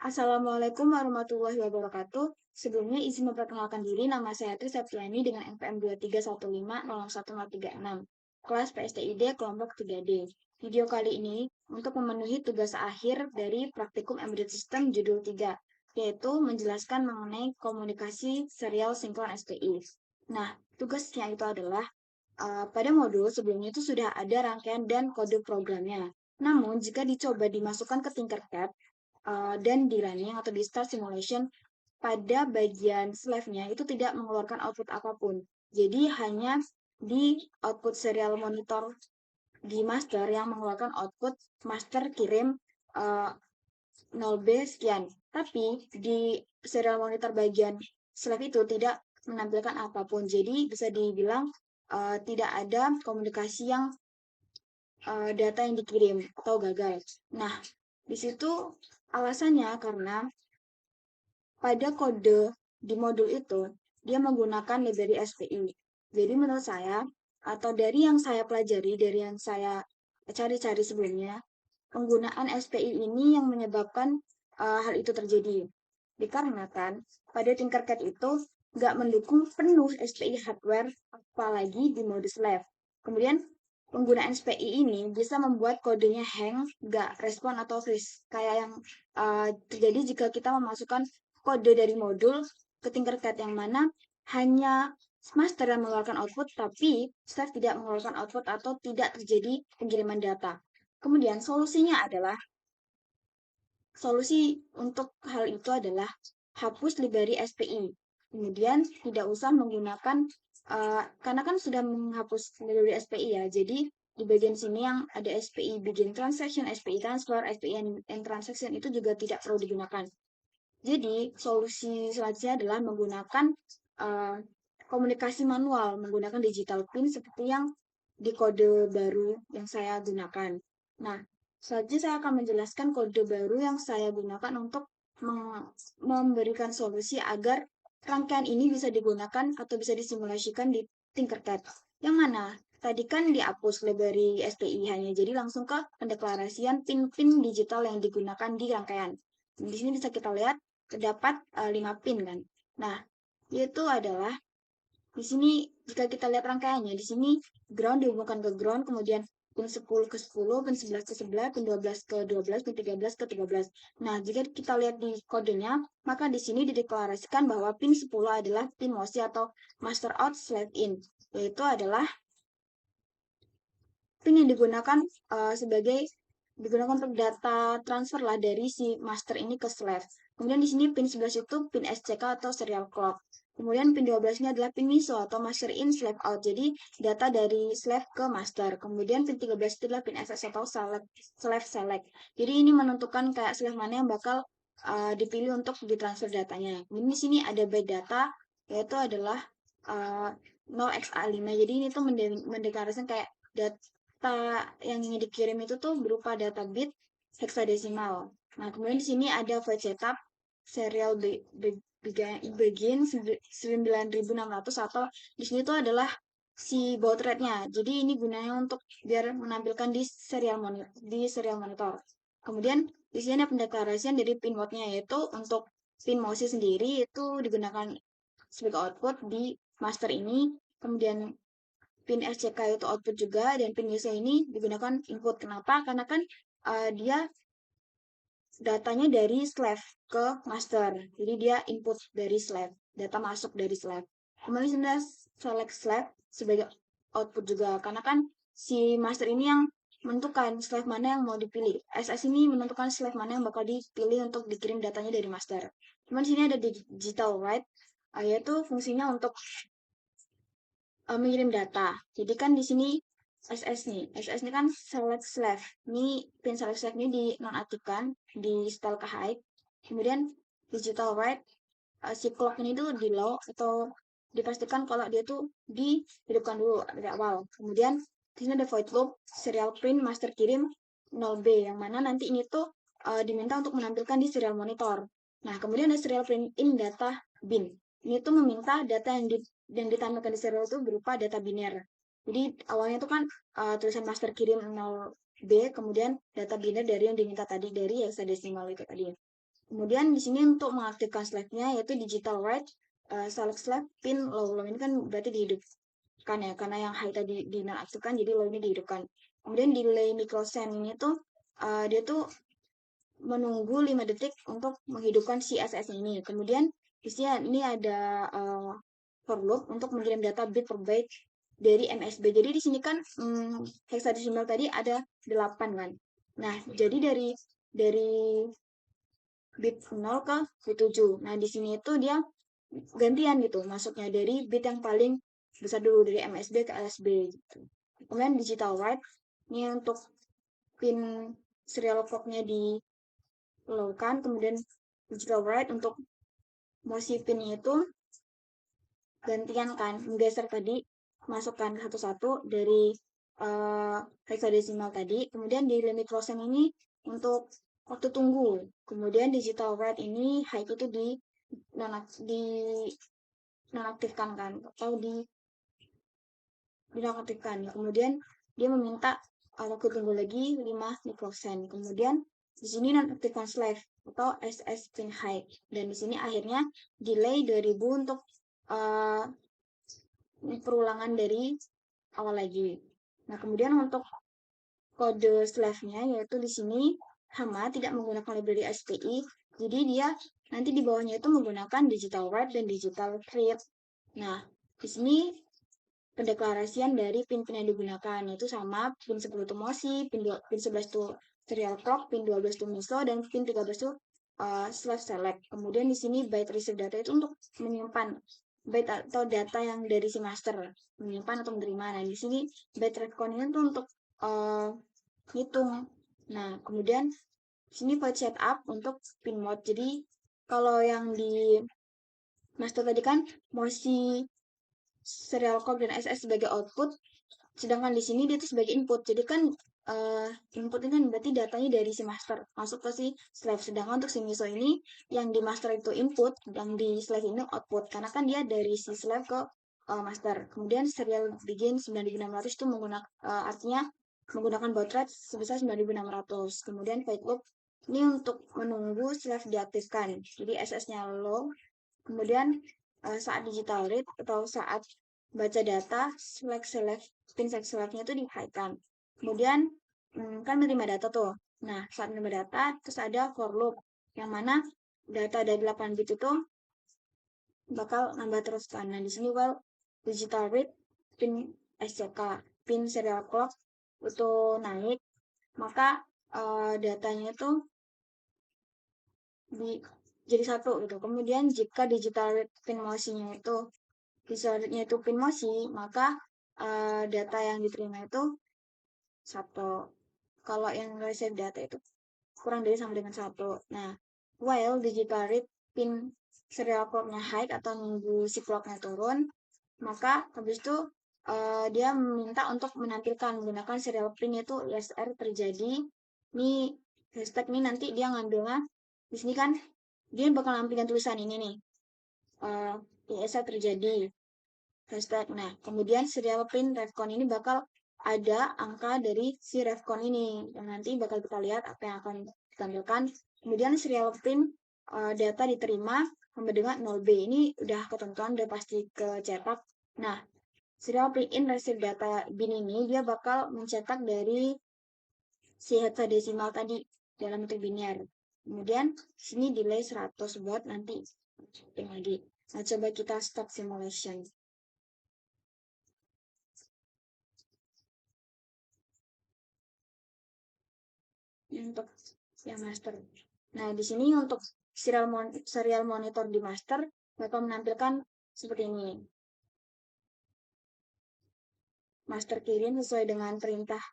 Assalamualaikum warahmatullahi wabarakatuh. Sebelumnya izin memperkenalkan diri, nama saya Tri Septiani dengan NPM 231501036, kelas PSTID kelompok 3D. Video kali ini untuk memenuhi tugas akhir dari Praktikum Embedded System judul 3, yaitu menjelaskan mengenai komunikasi serial sinkron SPI. Nah, tugasnya itu adalah pada modul sebelumnya itu sudah ada rangkaian dan kode programnya. Namun, jika dicoba dimasukkan ke Tinkercad, dan di running atau di start simulation pada bagian slave-nya itu tidak mengeluarkan output apapun. Jadi hanya di output serial monitor di master yang mengeluarkan output master kirim 0B sekian. Tapi di serial monitor bagian slave itu tidak menampilkan apapun. Jadi bisa dibilang tidak ada komunikasi yang data yang dikirim atau gagal. Nah, di situ alasannya karena pada kode di modul itu, dia menggunakan library SPI. Jadi menurut saya, atau dari yang saya pelajari, dari yang saya cari-cari sebelumnya, penggunaan SPI ini yang menyebabkan hal itu terjadi. Dikarenakan pada Tinkercad itu nggak mendukung penuh SPI hardware, apalagi di mode slave. Kemudian penggunaan SPI ini bisa membuat kodenya hang, nggak respon atau freeze. Kayak yang terjadi jika kita memasukkan kode dari modul ke Tinkercad yang mana hanya master yang mengeluarkan output, tapi slave tidak mengeluarkan output atau tidak terjadi pengiriman data. Kemudian solusi untuk hal itu adalah hapus library SPI. Kemudian tidak usah menggunakan karena kan sudah menghapus library SPI ya. Jadi di bagian sini yang ada SPI begin transaction, SPI transfer, SPI end transaction itu juga tidak perlu digunakan. Jadi solusi selanjutnya adalah menggunakan uh, komunikasi manual menggunakan digital pin seperti yang di kode baru yang saya gunakan. Nah, selanjutnya saya akan menjelaskan kode baru yang saya gunakan untuk memberikan solusi agar rangkaian ini bisa digunakan atau bisa disimulasikan di Tinkercad. Yang mana tadi kan dihapus library SPI hanya jadi langsung ke pendeklarasian pin-pin digital yang digunakan di rangkaian. Di sini bisa kita lihat terdapat 5 pin kan. Nah, yaitu adalah di sini jika kita lihat rangkaiannya, di sini ground dihubungkan ke ground, kemudian pin 10 ke 10, pin 11 ke 11, pin 12 ke 12, pin 13 ke 13. Nah, jika kita lihat di kodenya, maka di sini dideklarasikan bahwa pin 10 adalah pin MOSI atau master out slave in, yaitu adalah pin yang digunakan digunakan untuk data transfer lah dari si master ini ke slave. Kemudian di sini pin 11 itu pin SCK atau serial clock. Kemudian pin 12 ini adalah pin MISO atau master in slave out. Jadi data dari slave ke master. Kemudian pin 13 itu adalah pin SS atau slave select. Jadi ini menentukan kayak slave mana yang bakal dipilih untuk ditransfer datanya. Kemudian di sini ada byte data yaitu adalah uh, 0xa5. Jadi ini tuh mendeklarasikan kayak data yang ingin dikirim itu tuh berupa data bit heksadesimal. Nah, kemudian di sini ada void setup serial begin 9600 atau di sini tuh adalah si baud rate-nya. Jadi ini gunanya untuk biar menampilkan di serial monitor. Kemudian di sini ada pendeklarasian dari pin mode-nya yaitu untuk pin MOSI sendiri itu digunakan sebagai output di master ini. Kemudian pin SCK itu output juga dan pin YC ini digunakan input. Kenapa? Karena kan dia datanya dari slave ke master. Jadi dia input dari slave, data masuk dari slave. Kemudian sudah select slave sebagai output juga karena kan si master ini yang menentukan slave mana yang mau dipilih. SS ini menentukan slave mana yang bakal dipilih untuk dikirim datanya dari master. Kemudian sini ada digital write, yaitu fungsinya untuk mengirim data. Jadi kan di sini SS nih. SS ini kan select slave. Ini pin select slave ini dinonaktifkan, di setel ke hide. Kemudian digital write si clock ini tuh di low atau dipastikan kalau dia tuh dihidupkan dulu dari awal. Kemudian di sini ada void loop serial print master kirim 0B yang mana nanti ini tuh diminta untuk menampilkan di serial monitor. Nah, kemudian ada serial print in data bin. Ini tuh meminta data yang ditampilkan di serial itu berupa data biner. Jadi awalnya itu kan tulisan master kirim 0B, kemudian data biner dari yang diminta tadi dari hexadecimal itu tadi. Kemudian di sini untuk mengaktifkan slave-nya yaitu digital write select slave pin low. Low ini kan berarti dihidupkan ya, karena yang high tadi dinonaktifkan, jadi low ini dihidupkan. Kemudian delay microsend ini tuh dia tuh menunggu 5 detik untuk menghidupkan si SS ini. Kemudian di sini ini ada for loop untuk mengirim data bit per byte dari MSB. Jadi di sini kan hexadecimal tadi ada 8 kan. Nah, jadi dari bit 0 ke bit 7. Nah, di sini itu dia gantian gitu masuknya dari bit yang paling besar dulu dari MSB ke LSB gitu. Kemudian digital write ini untuk pin serial clock-nya di low kan, kemudian digital write untuk mosi pinnya itu gantian kan, menggeser tadi, masukkan satu-satu dari hexadecimal tadi, kemudian di limit closing ini untuk waktu tunggu, kemudian digital write ini high itu di nonaktifkan kan, atau dinonaktifkan, kemudian dia meminta waktu tunggu lagi 5 mikrosecond, kemudian di sini nonaktifkan slave atau SS pin high, dan di sini akhirnya delay 2000 untuk uh, perulangan dari awal lagi. Nah, kemudian untuk kode slave-nya yaitu di sini sama, tidak menggunakan library SPI. Jadi dia nanti di bawahnya itu menggunakan digital write dan digital read. Nah, di sini pendeklarasian dari pin-pin yang digunakan yaitu sama, pin 10 itu MOSI, pin 11 itu serial clock, pin 12 itu MISO, dan pin 13 itu slash select. Kemudian di sini byte receive data itu untuk menyimpan byte atau data yang dari si master, menyimpan atau menerima. Nah, di sini byte recon itu untuk hitung. Nah, kemudian di sini void setup untuk pin mode. Jadi kalau yang di master tadi kan MOSI, serial clock, dan SS sebagai output, sedangkan di sini dia itu sebagai input. Jadi kan input ini kan berarti datanya dari si master masuk ke si slave. Sedangkan untuk si miso ini yang di master itu input, yang di slave ini output. Karena kan dia dari si slave ke master. Kemudian serial begin 9600 itu menggunakan artinya menggunakan baud rate sebesar 9600. Kemudian void loop ini untuk menunggu slave diaktifkan. Jadi SS-nya low. Kemudian saat digital read atau saat baca data, pin select-nya itu dihigh-kan. Kemudian kan menerima data tuh. Nah, saat menerima data, terus ada for loop, yang mana data dari 8 bit itu bakal nambah terus kan. Nah, di sini well digital read pin SCK, pin serial clock itu naik, maka datanya itu jadi satu gitu. Kemudian jika digital read pin mosinya itu digital itu pin mosi, maka data yang diterima itu satu. Kalau yang receive data itu kurang dari sama dengan satu. Nah, while digital read pin serial clock-nya high atau nunggu si clock-nya turun, maka habis itu dia meminta untuk menampilkan menggunakan serial pin itu ISR terjadi. Ini hashtag ini nanti dia ngambilnya di sini kan dia bakal nampilkan tulisan ini nih. ISR terjadi hashtag. Nah, kemudian serial print refcon ini bakal ada angka dari si refcon ini yang nanti bakal kita lihat apa yang akan ditampilkan. Kemudian serial print data diterima sama dengan 0B. Ini udah ketentuan, udah pasti kecetak. Nah, serial print in receive data bin ini dia bakal mencetak dari si hexadesimal tadi dalam bentuk biner. Kemudian sini delay 100 buat nanti lagi. Nah, coba kita stop simulation. Untuk yang master. Nah, di sini untuk serial monitor di master bakal menampilkan seperti ini. Master kirim sesuai dengan perintah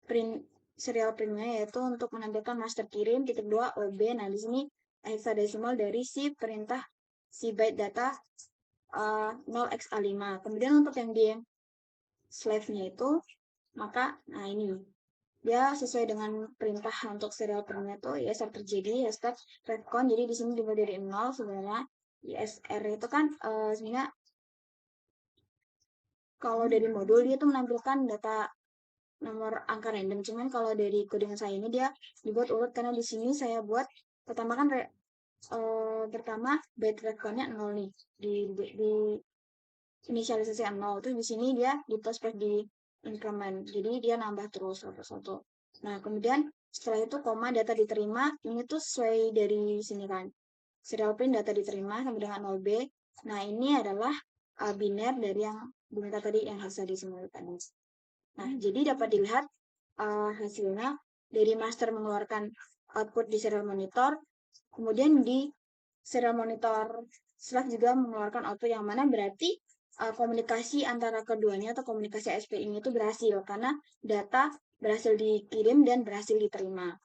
print serial printnya, yaitu untuk menampilkan master kirim titik 2 OB. Nah, di sini hexadesimal dari si perintah si byte data 0xa5. Kemudian untuk yang di slave-nya itu, maka nah ini dia sesuai dengan perintah untuk serial printnya itu ISR terjadi hashtag retcon. Jadi di sini dimulai dari 0 sebenarnya. ISR itu kan sebenarnya kalau dari modul dia tuh menampilkan data nomor angka random. Cuman kalau dari coding saya ini dia dibuat ulet karena di sini saya buat pertama kan pertama byte reckonnya 0 nih di inisialisasi 0. Terus di sini dia di plus plus di increment. Jadi dia nambah terus satu-satu. Nah, kemudian setelah itu koma data diterima, ini tuh sesuai dari sini kan. Serial print data diterima sampai dengan 0B. Nah, ini adalah biner dari yang diminta tadi yang harus disimulkan. Nah, jadi dapat dilihat hasilnya dari master mengeluarkan output di serial monitor, kemudian di serial monitor Slack juga mengeluarkan output yang mana berarti komunikasi antara keduanya atau komunikasi SPI ini itu berhasil karena data berhasil dikirim dan berhasil diterima.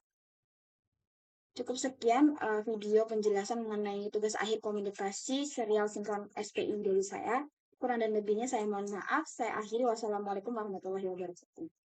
Cukup sekian video penjelasan mengenai tugas akhir komunikasi serial sinkron SPI dari saya. Kurang dan lebihnya saya mohon maaf. Saya akhiri. Wassalamualaikum warahmatullahi wabarakatuh.